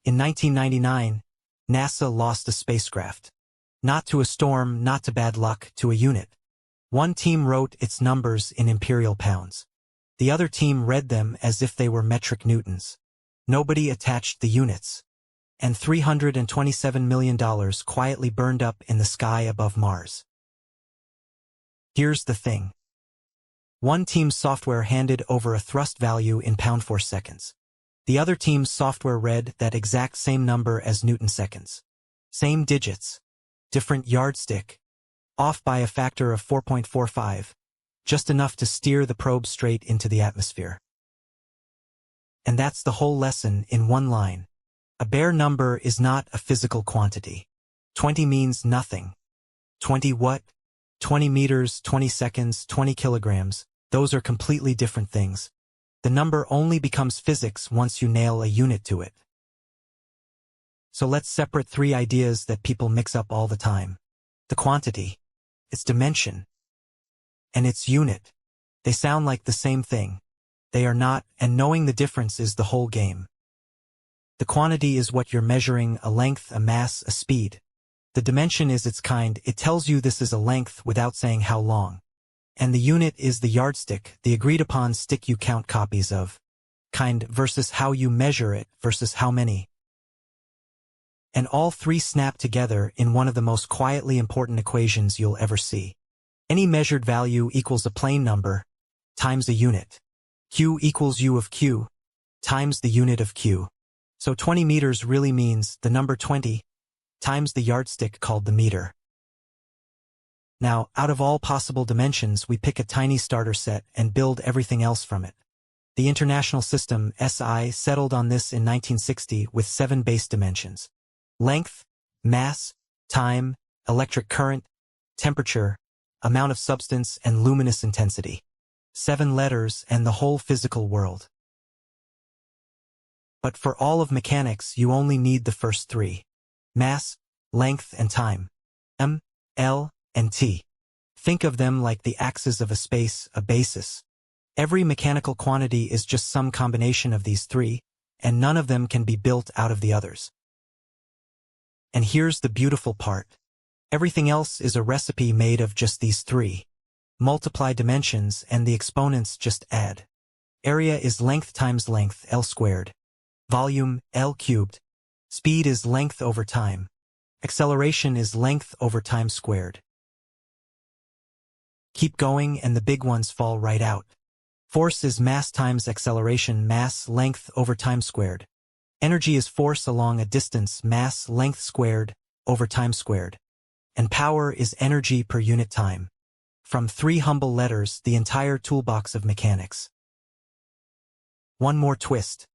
In 1999, NASA lost a spacecraft. Not to a storm, not to bad luck, to a unit. One team wrote its numbers in imperial pounds. The other team read them as if they were metric newtons. Nobody attached the units. And $327 million quietly burned up in the sky above Mars. Here's the thing. One team's software handed over a thrust value in pound-force seconds. The other team's software read that exact same number as Newton seconds. Same digits. Different yardstick. Off by a factor of 4.45. Just enough to steer the probe straight into the atmosphere. And that's the whole lesson in one line. A bare number is not a physical quantity. 20 means nothing. 20 what? 20 meters, 20 seconds, 20 kilograms. Those are completely different things. The number only becomes physics once you nail a unit to it. So let's separate three ideas that people mix up all the time. The quantity, its dimension, and its unit. They sound like the same thing. They are not, and knowing the difference is the whole game. The quantity is what you're measuring, a length, a mass, a speed. The dimension is its kind, it tells you this is a length without saying how long. And the unit is the yardstick, the agreed-upon stick you count copies of. Kind versus how you measure it versus how many. And all three snap together in one of the most quietly important equations you'll ever see. Any measured value equals a plain number times a unit. Q equals U of Q times the unit of Q. So 20 meters really means the number 20 times the yardstick called the meter. Now, out of all possible dimensions, we pick a tiny starter set and build everything else from it. The International System, SI, settled on this in 1960 with 7 base dimensions. Length, mass, time, electric current, temperature, amount of substance, and luminous intensity. 7 letters and the whole physical world. But for all of mechanics, you only need the first 3. Mass, length, and time. M, L, and T. Think of them like the axes of a space, a basis. Every mechanical quantity is just some combination of these 3, and none of them can be built out of the others. And here's the beautiful part. Everything else is a recipe made of just these 3. Multiply dimensions and the exponents just add. Area is length times length, L squared. Volume, L cubed. Speed is length over time. Acceleration is length over time squared. Keep going and the big ones fall right out. Force is mass times acceleration, mass, length over time squared. Energy is force along a distance, mass, length squared, over time squared. And power is energy per unit time. From 3 humble letters, the entire toolbox of mechanics. One more twist.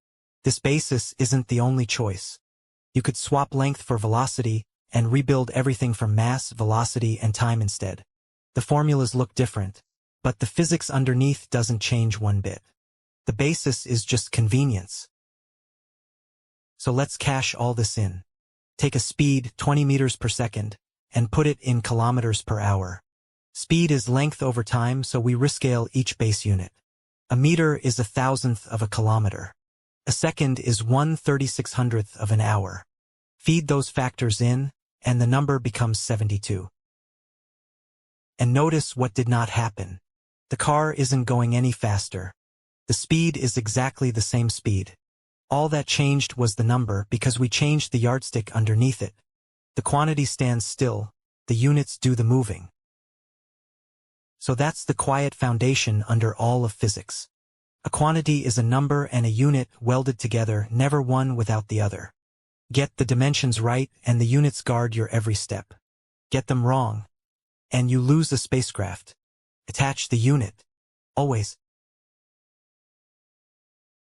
This basis isn't the only choice. You could swap length for velocity and rebuild everything from mass, velocity, and time instead. The formulas look different, but the physics underneath doesn't change one bit. The basis is just convenience. So let's cash all this in. Take a speed, 20 meters per second, and put it in kilometers per hour. Speed is length over time, so we rescale each base unit. A meter is 1,000th of a kilometer. A second is 1/3600th of an hour. Feed those factors in, and the number becomes 72. And notice what did not happen. The car isn't going any faster. The speed is exactly the same speed. All that changed was the number because we changed the yardstick underneath it. The quantity stands still, the units do the moving. So that's the quiet foundation under all of physics. A quantity is a number and a unit welded together, never one without the other. Get the dimensions right and the units guard your every step. Get them wrong, and you lose a spacecraft. Attach the unit. Always.